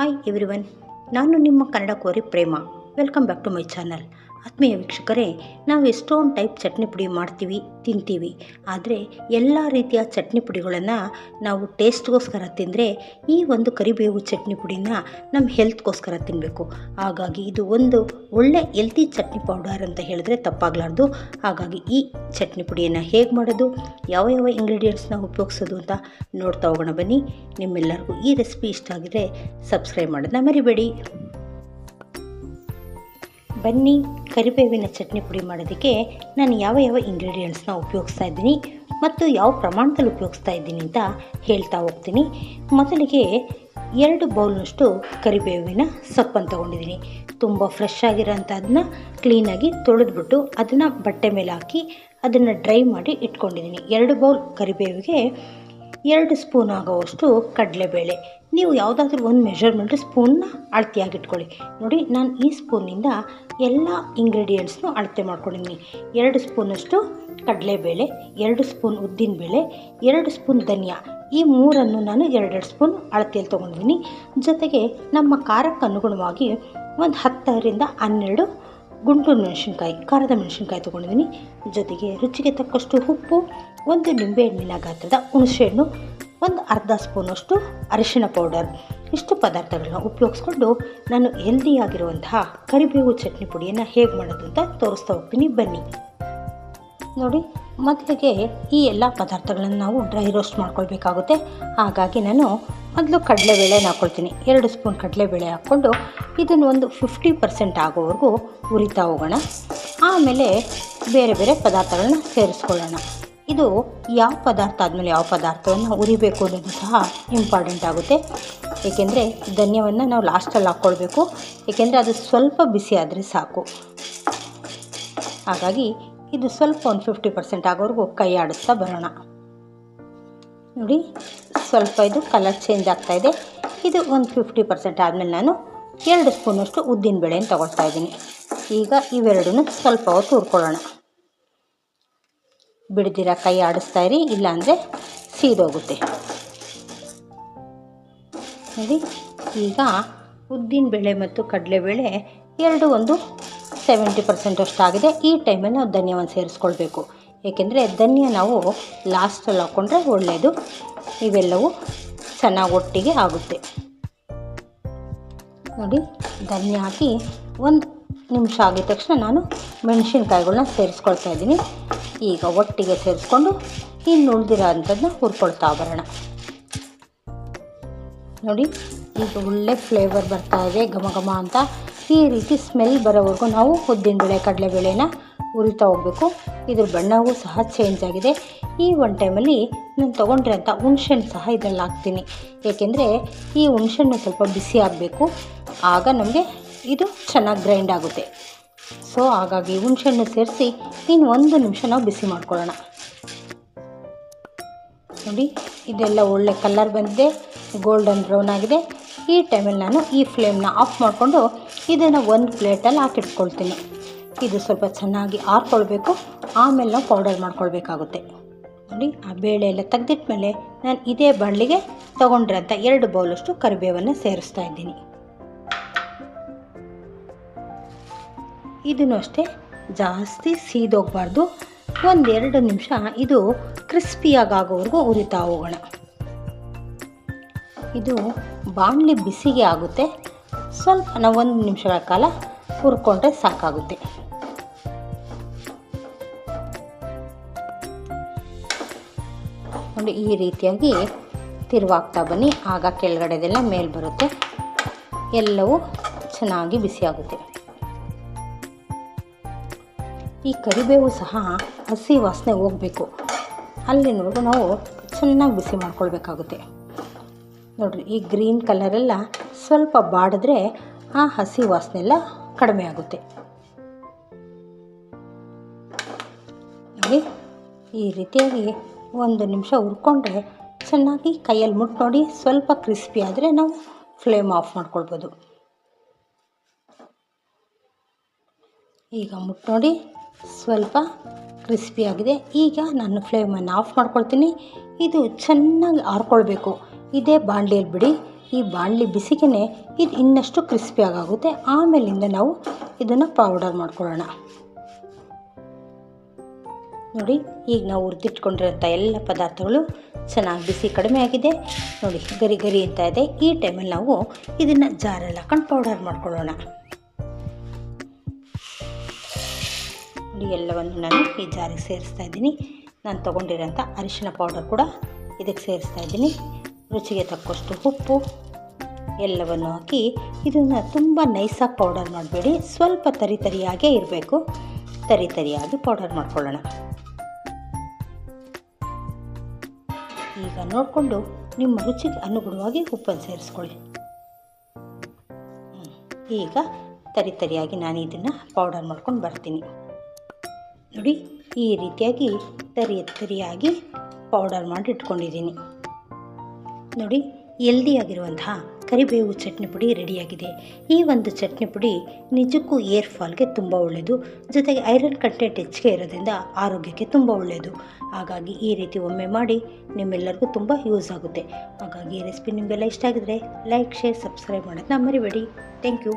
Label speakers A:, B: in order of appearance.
A: Hi everyone, ನಾನು ನಿಮ್ಮ ಕನ್ನಡ ಕೋರಿ Prema. Welcome back to my channel. ಆತ್ಮೀಯ ವೀಕ್ಷಕರೇ, ನಾವು ಎಷ್ಟೊಂದು ಟೈಪ್ ಚಟ್ನಿ ಪುಡಿ ಮಾಡ್ತೀವಿ, ತಿಂತೀವಿ. ಆದರೆ ಎಲ್ಲ ರೀತಿಯ ಚಟ್ನಿ ಪುಡಿಗಳನ್ನು ನಾವು ಟೇಸ್ಟ್ಗೋಸ್ಕರ ತಿಂದರೆ ಈ ಒಂದು ಕರಿಬೇವು ಚಟ್ನಿ ಪುಡಿನ ನಮ್ಮ ಹೆಲ್ತ್ಗೋಸ್ಕರ ತಿನ್ನಬೇಕು. ಹಾಗಾಗಿ ಇದು ಒಂದು ಒಳ್ಳೆ ಹೆಲ್ತಿ ಚಟ್ನಿ ಪೌಡರ್ ಅಂತ ಹೇಳಿದ್ರೆ ತಪ್ಪಾಗಲಾರ್ದು. ಹಾಗಾಗಿ ಈ ಚಟ್ನಿ ಪುಡಿಯನ್ನು ಹೇಗೆ ಮಾಡೋದು, ಯಾವ ಯಾವ ಇಂಗ್ರೀಡಿಯೆಂಟ್ಸ್ನ ಉಪಯೋಗಿಸೋದು ಅಂತ ನೋಡ್ತಾ ಹೋಗೋಣ ಬನ್ನಿ. ನಿಮ್ಮೆಲ್ಲರಿಗೂ ಈ ರೆಸಿಪಿ ಇಷ್ಟ ಆಗಿದ್ರೆ ಸಬ್ಸ್ಕ್ರೈಬ್ ಮಾಡೋದನ್ನ ಮರಿಬೇಡಿ. ಬನ್ನಿ, ಕರಿಬೇವಿನ ಚಟ್ನಿ ಪುಡಿ ಮಾಡೋದಕ್ಕೆ ನಾನು ಯಾವ ಯಾವ ಇಂಗ್ರೀಡಿಯೆಂಟ್ಸ್ನ ಉಪಯೋಗಿಸ್ತಾ ಇದ್ದೀನಿ ಮತ್ತು ಯಾವ ಪ್ರಮಾಣದಲ್ಲಿ ಉಪಯೋಗಿಸ್ತಾ ಇದ್ದೀನಿ ಅಂತ ಹೇಳ್ತಾ ಹೋಗ್ತೀನಿ. ಮೊದಲಿಗೆ 2 ಬೌಲ್ನಷ್ಟು ಕರಿಬೇವಿನ ಸೊಪ್ಪನ್ನು ತೊಗೊಂಡಿದ್ದೀನಿ. ತುಂಬ ಫ್ರೆಶ್ ಆಗಿರೋಂಥದ್ದನ್ನ ಕ್ಲೀನಾಗಿ ತೊಳೆದ್ಬಿಟ್ಟು ಅದನ್ನು ಬಟ್ಟೆ ಮೇಲೆ ಹಾಕಿ ಅದನ್ನು ಡ್ರೈ ಮಾಡಿ ಇಟ್ಕೊಂಡಿದ್ದೀನಿ. 2 ಬೌಲ್ ಕರಿಬೇವಿಗೆ 2 ಸ್ಪೂನ್ ಆಗೋವಷ್ಟು ಕಡಲೆಬೇಳೆ. ನೀವು ಯಾವುದಾದ್ರೂ ಒಂದು ಮೆಷರ್ಮೆಂಟ್ ಸ್ಪೂನ್ನ ಅಳತೆಯಾಗಿ ಇಟ್ಕೊಳ್ಳಿ. ನೋಡಿ, ನಾನು ಈ ಸ್ಪೂನಿಂದ ಎಲ್ಲ ಇಂಗ್ರೀಡಿಯೆಂಟ್ಸ್ನು ಅಳತೆ ಮಾಡ್ಕೊಂಡಿದ್ದೀನಿ. 2 ಸ್ಪೂನಷ್ಟು ಕಡಲೆಬೇಳೆ, 2 ಸ್ಪೂನ್ ಉದ್ದಿನಬೇಳೆ, 2 ಸ್ಪೂನ್ ಧನಿಯಾ. ಈ ಮೂರನ್ನು ನಾನು 2 ಸ್ಪೂನ್ ಅಳತೆಯಲ್ಲಿ ತೊಗೊಂಡಿದ್ದೀನಿ. ಜೊತೆಗೆ ನಮ್ಮ ಖಾರಕ್ಕೆ ಅನುಗುಣವಾಗಿ ಒಂದು 10ರಿಂದ 12 ಗುಂಟೂರು ಮೆಣಸಿನ್ಕಾಯಿ, ಖಾರದ ಮೆಣಸಿನ್ಕಾಯಿ ತೊಗೊಂಡಿದ್ದೀನಿ. ಜೊತೆಗೆ ರುಚಿಗೆ ತಕ್ಕಷ್ಟು ಉಪ್ಪು, 1 ನಿಂಬೆಹಣ್ಣಿನ ಗಾತ್ರದ ಹುಣಸೆಹಣ್ಣು, ಒಂದು ಅರ್ಧ ಸ್ಪೂನಷ್ಟು ಅರಿಶಿಣ ಪೌಡರ್. ಇಷ್ಟು ಪದಾರ್ಥಗಳನ್ನ ಉಪಯೋಗಿಸ್ಕೊಂಡು ನಾನು ಹೆಲ್ದಿಯಾಗಿರುವಂತಹ ಕರಿಬೇವು ಚಟ್ನಿ ಪುಡಿಯನ್ನು ಹೇಗೆ ಮಾಡೋದು ಅಂತ ತೋರಿಸ್ತಾ ಹೋಗ್ತೀನಿ, ಬನ್ನಿ. ನೋಡಿ, ಮೊದಲಿಗೆ ಈ ಎಲ್ಲ ಪದಾರ್ಥಗಳನ್ನು ನಾವು ಡ್ರೈ ರೋಸ್ಟ್ ಮಾಡ್ಕೊಳ್ಬೇಕಾಗುತ್ತೆ. ಹಾಗಾಗಿ ನಾನು ಮೊದಲು ಕಡಲೆಬೇಳೆನ ಹಾಕ್ಕೊಳ್ತೀನಿ. 2 ಸ್ಪೂನ್ ಕಡಲೆಬೇಳೆ ಹಾಕ್ಕೊಂಡು ಇದನ್ನು ಒಂದು 50% ಆಗೋವರೆಗೂ ಹುರಿತಾ ಹೋಗೋಣ. ಆಮೇಲೆ ಬೇರೆ ಬೇರೆ ಪದಾರ್ಥಗಳನ್ನ ಸೇರಿಸ್ಕೊಳ್ಳೋಣ. ಇದು ಯಾವ ಪದಾರ್ಥ ಆದಮೇಲೆ ಯಾವ ಪದಾರ್ಥವನ್ನು ಹುರಿಬೇಕು ಅನ್ನೋದು ಸಹ ಇಂಪಾರ್ಟೆಂಟ್ ಆಗುತ್ತೆ. ಏಕೆಂದರೆ ಧನ್ಯವನ್ನು ನಾವು ಲಾಸ್ಟಲ್ಲಿ ಹಾಕ್ಕೊಳ್ಬೇಕು, ಏಕೆಂದರೆ ಅದು ಸ್ವಲ್ಪ ಬಿಸಿ ಆದರೆ ಸಾಕು. ಹಾಗಾಗಿ ಇದು ಸ್ವಲ್ಪ ಒಂದು 50% ಆಗೋವರೆಗೂ ಕೈ ಆಡಿಸ್ತಾ ಬರೋಣ. ನೋಡಿ, ಸ್ವಲ್ಪ ಇದು ಕಲರ್ ಚೇಂಜ್ ಆಗ್ತಾಯಿದೆ. ಇದು ಒಂದು 50% ಆದಮೇಲೆ ನಾನು 2 ಸ್ಪೂನಷ್ಟು ಉದ್ದಿನಬೇಳೆನ ತೊಗೊಳ್ತಾ ಇದ್ದೀನಿ. ಈಗ ಇವೆರಡೂ ಸ್ವಲ್ಪ ಹೊತ್ತು ಹುರ್ಕೊಳ್ಳೋಣ. ಬಿಡ್ದಿರ ಕೈ ಆಡಿಸ್ತಾ ಇರಿ, ಇಲ್ಲಾಂದರೆ ಸೀದೋಗುತ್ತೆ. ನೋಡಿ, ಈಗ ಉದ್ದಿನಬೇಳೆ ಮತ್ತು ಕಡಲೆಬೇಳೆ ಎರಡು ಒಂದು 70% ಅಷ್ಟಾಗಿದೆ. ಈ ಟೈಮಲ್ಲಿ ನಾವು ಧನ್ಯವನ್ನು ಸೇರಿಸ್ಕೊಳ್ಬೇಕು. ಏಕೆಂದರೆ ಧನ್ಯ ನಾವು ಲಾಸ್ಟಲ್ಲಿ ಹಾಕ್ಕೊಂಡ್ರೆ ಒಳ್ಳೆಯದು. ಇವೆಲ್ಲವೂ ಚೆನ್ನಾಗಿ ಒಟ್ಟಿಗೆ ಆಗುತ್ತೆ. ನೋಡಿ, ಧನ್ಯ ಹಾಕಿ 1 ನಿಮಿಷ ಆಗಿದ ತಕ್ಷಣ ನಾನು ಮೆಣಸಿನ್ಕಾಯಿಗಳನ್ನ ಸೇರಿಸ್ಕೊಳ್ತಾ ಇದ್ದೀನಿ. ಈಗ ಒಟ್ಟಿಗೆ ಸೇರಿಸ್ಕೊಂಡು ಇನ್ನು ಉಳಿದಿರೋ ಅಂಥದ್ದನ್ನ ಹುರ್ಕೊಳ್ತಾ ಬರೋಣ. ನೋಡಿ, ಈಗ ಒಳ್ಳೆ ಫ್ಲೇವರ್ ಬರ್ತಾ ಇದೆ, ಘಮ ಘಮ ಅಂತ. ಈ ರೀತಿ ಸ್ಮೆಲ್ ಬರೋವರೆಗೂ ನಾವು ಉದ್ದಿನಬೇಳೆ ಕಡಲೆಬೇಳೆನ ಹುರಿತಾ ಹೋಗಬೇಕು. ಇದ್ರ ಬಣ್ಣವೂ ಸಹ ಚೇಂಜ್ ಆಗಿದೆ. ಈ ಒಂದು ಟೈಮಲ್ಲಿ ನಾನು ತೊಗೊಂಡ್ರೆ ಹುಣಸೆಹಣ್ಣು ಸಹ ಇದರಲ್ಲಿ ಹಾಕ್ತೀನಿ. ಏಕೆಂದರೆ ಈ ಹುಣಸೆಹಣ್ಣು ಸ್ವಲ್ಪ ಬಿಸಿ ಆಗಬೇಕು, ಆಗ ನಮಗೆ ಇದು ಚೆನ್ನಾಗಿ ಗ್ರೈಂಡ್ ಆಗುತ್ತೆ. ಸೊ ಹಾಗಾಗಿ ಹುಣಸೆಹಣ್ಣು ಸೇರಿಸಿ ಇನ್ನು 1 ನಿಮಿಷ ನಾವು ಬಿಸಿ ಮಾಡ್ಕೊಳ್ಳೋಣ. ನೋಡಿ, ಇದೆಲ್ಲ ಒಳ್ಳೆ ಕಲರ್ ಬಂದಿದೆ, ಗೋಲ್ಡನ್ ಬ್ರೌನ್ ಆಗಿದೆ. ಈ ಟೈಮಲ್ಲಿ ನಾನು ಈ ಫ್ಲೇಮ್ನ ಆಫ್ ಮಾಡಿಕೊಂಡು ಇದನ್ನು ಒಂದು ಪ್ಲೇಟಲ್ಲಿ ಹಾಕಿಟ್ಕೊಳ್ತೀನಿ. ಇದು ಸ್ವಲ್ಪ ಚೆನ್ನಾಗಿ ಆರ್ಕೊಳ್ಬೇಕು, ಆಮೇಲೆ ನಾವು ಪೌಡರ್ ಮಾಡ್ಕೊಳ್ಬೇಕಾಗುತ್ತೆ. ನೋಡಿ, ಆ ಬೇಳೆ ಎಲ್ಲ ತೆಗೆದಿಟ್ಮೇಲೆ ನಾನು ಇದೇ ಬಾಣಲಿಗೆ ತೊಗೊಂಡ್ರಂಥ 2 ಬೌಲಷ್ಟು ಕರಿಬೇವನ್ನು ಸೇರಿಸ್ತಾ ಇದ್ದೀನಿ. ಇದನ್ನು ಅಷ್ಟೇ ಜಾಸ್ತಿ ಸೀದೋಗಬಾರ್ದು. 1-2 ನಿಮಿಷ ಇದು ಕ್ರಿಸ್ಪಿಯಾಗಿ ಆಗೋವರೆಗೂ ಹುರಿತಾ ಹೋಗೋಣ. ಇದು ಬಾಣಲಿ ಬಿಸಿಗೆ ಆಗುತ್ತೆ. ಸ್ವಲ್ಪ ನಾವು 1 ನಿಮಿಷಗಳ ಕಾಲ ಹುರ್ಕೊಂಡ್ರೆ ಸಾಕಾಗುತ್ತೆ. ನೋಡಿ, ಈ ರೀತಿಯಾಗಿ ತಿರುವಾಗ್ತಾ ಬನ್ನಿ, ಆಗ ಕೆಳಗಡೆದೆಲ್ಲ ಮೇಲೆ ಬರುತ್ತೆ, ಎಲ್ಲವೂ ಚೆನ್ನಾಗಿ ಬಿಸಿಯಾಗುತ್ತೆ. ಈ ಕರಿಬೇವು ಸಹ ಹಸಿ ವಾಸನೆ ಹೋಗಬೇಕು, ಅಲ್ಲಿನವರೆಗೂ ನಾವು ಚೆನ್ನಾಗಿ ಬಿಸಿ ಮಾಡ್ಕೊಳ್ಬೇಕಾಗುತ್ತೆ. ನೋಡಿರಿ, ಈ ಗ್ರೀನ್ ಕಲರೆಲ್ಲ ಸ್ವಲ್ಪ ಬಾಡಿದ್ರೆ ಆ ಹಸಿ ವಾಸನೆ ಎಲ್ಲ ಕಡಿಮೆ ಆಗುತ್ತೆ. ನೋಡಿ, ಈ ರೀತಿಯಾಗಿ 1 ನಿಮಿಷ ಹುರ್ಕೊಂಡ್ರೆ ಚೆನ್ನಾಗಿ ಕೈಯಲ್ಲಿ ಮುಟ್ಟು ನೋಡಿ, ಸ್ವಲ್ಪ ಕ್ರಿಸ್ಪಿ ಆದರೆ ನಾವು ಫ್ಲೇಮ್ ಆಫ್ ಮಾಡ್ಕೊಳ್ಬೋದು. ಈಗ ಮುಟ್ಟು ನೋಡಿ, ಸ್ವಲ್ಪ ಕ್ರಿಸ್ಪಿಯಾಗಿದೆ. ಈಗ ನಾನು ಫ್ಲೇಮನ್ನು ಆಫ್ ಮಾಡ್ಕೊಳ್ತೀನಿ. ಇದು ಚೆನ್ನಾಗಿ ಆರ್ಕೊಳ್ಬೇಕು. ಇದೇ ಬಾಣಲಿಯಲ್ಲಿ ಬಿಡಿ, ಈ ಬಾಣಲಿ ಬಿಸಿಗೆ ಇದು ಇನ್ನಷ್ಟು ಕ್ರಿಸ್ಪಿಯಾಗುತ್ತೆ. ಆಮೇಲಿಂದ ನಾವು ಇದನ್ನು ಪೌಡರ್ ಮಾಡ್ಕೊಳ್ಳೋಣ. ನೋಡಿ, ಈಗ ನಾವು ಹುರಿದಿಟ್ಕೊಂಡಿರೋಂಥ ಎಲ್ಲ ಪದಾರ್ಥಗಳು ಚೆನ್ನಾಗಿ ಬಿಸಿ ಕಡಿಮೆ ಆಗಿದೆ. ನೋಡಿ, ಗರಿ ಗರಿ ಅಂತ ಇದೆ. ಈ ಟೈಮಲ್ಲಿ ನಾವು ಇದನ್ನು ಜಾರಲ್ಲಿ ಹಾಕೊಂಡು ಪೌಡರ್ ಮಾಡ್ಕೊಳ್ಳೋಣ. ನೋಡಿ, ಎಲ್ಲವನ್ನು ನಾನು ಈ ಜಾರಿಗೆ ಸೇರಿಸ್ತಾ ಇದ್ದೀನಿ. ನಾನು ತೊಗೊಂಡಿರೋಂಥ ಅರಿಶಿಣ ಪೌಡರ್ ಕೂಡ ಇದಕ್ಕೆ ಸೇರಿಸ್ತಾ ಇದ್ದೀನಿ. ರುಚಿಗೆ ತಕ್ಕಷ್ಟು ಉಪ್ಪು ಎಲ್ಲವನ್ನು ಹಾಕಿ ಇದನ್ನು ತುಂಬ ನೈಸಾಗಿ ಪೌಡರ್ ಮಾಡಬೇಡಿ, ಸ್ವಲ್ಪ ತರಿಯಾಗೇ ಇರಬೇಕು. ತರಿಯಾಗಿ ಪೌಡರ್ ಮಾಡ್ಕೊಳ್ಳೋಣ. ಈಗ ನೋಡಿಕೊಂಡು ನಿಮ್ಮ ರುಚಿಗೆ ಅನುಗುಣವಾಗಿ ಉಪ್ಪನ್ನು ಸೇರಿಸ್ಕೊಳ್ಳಿ. ಈಗ ತರಿಯಾಗಿ ನಾನು ಇದನ್ನು ಪೌಡರ್ ಮಾಡ್ಕೊಂಡು ಬರ್ತೀನಿ. ನೋಡಿ, ಈ ರೀತಿಯಾಗಿ ತರಿಯಾಗಿ ಪೌಡರ್ ಮಾಡಿ ಇಟ್ಕೊಂಡಿದ್ದೀನಿ. ನೋಡಿ, ಹೆಲ್ದಿಯಾಗಿರುವಂತಹ ಕರಿಬೇವು ಚಟ್ನಿ ಪುಡಿ ರೆಡಿಯಾಗಿದೆ. ಈ ಒಂದು ಚಟ್ನಿ ಪುಡಿ ನಿಜಕ್ಕೂ ಏರ್ ಫಾಲ್ಗೆ ತುಂಬ ಒಳ್ಳೆಯದು. ಜೊತೆಗೆ ಐರನ್ ಕಂಟೆಂಟ್ ಹೆಚ್ಚಿಗೆ ಇರೋದ್ರಿಂದ ಆರೋಗ್ಯಕ್ಕೆ ತುಂಬ ಒಳ್ಳೆಯದು. ಹಾಗಾಗಿ ಈ ರೀತಿ ಒಮ್ಮೆ ಮಾಡಿ, ನಿಮ್ಮೆಲ್ಲರಿಗೂ ತುಂಬ ಯೂಸ್ ಆಗುತ್ತೆ. ಹಾಗಾಗಿ ಈ ರೆಸಿಪಿ ನಿಮಗೆಲ್ಲ ಇಷ್ಟ ಆಗಿದ್ರೆ ಲೈಕ್, ಶೇರ್, ಸಬ್ಸ್ಕ್ರೈಬ್ ಮಾಡೋದನ್ನ ಮರಿಬೇಡಿ. Thank you.